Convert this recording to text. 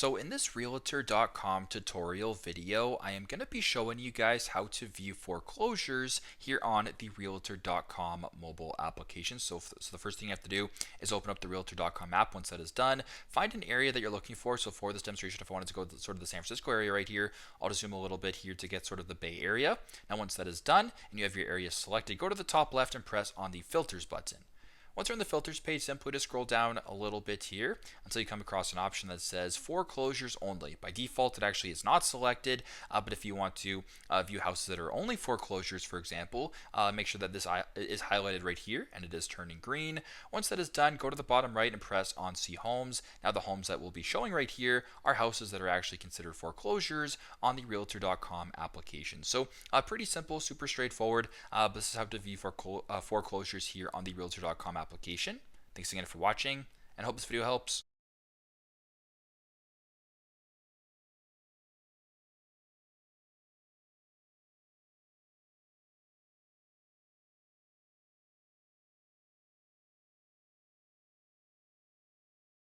So in this realtor.com tutorial video, I am going to be showing you guys how to view foreclosures here on the realtor.com mobile application. So the first thing you have to do is open up the realtor.com app. Once that is done, find an area that you're looking for. So for this demonstration, if I wanted to go to sort of the San Francisco area right here, I'll just zoom a little bit here to get sort of the Bay Area. Now once that is done and you have your area selected, go to the top left and press on the filters button. Once you're on the filters page, simply just scroll down a little bit here until you come across an option that says foreclosures only. By default, it actually is not selected, but if you want to view houses that are only foreclosures, for example, make sure that this is highlighted right here and it is turning green. Once that is done, go to the bottom right and press on See Homes. Now the homes that will be showing right here are houses that are actually considered foreclosures on the realtor.com application. So pretty simple, super straightforward. This is how to view foreclosures here on the realtor.com application. Thanks again for watching, and I hope this video helps.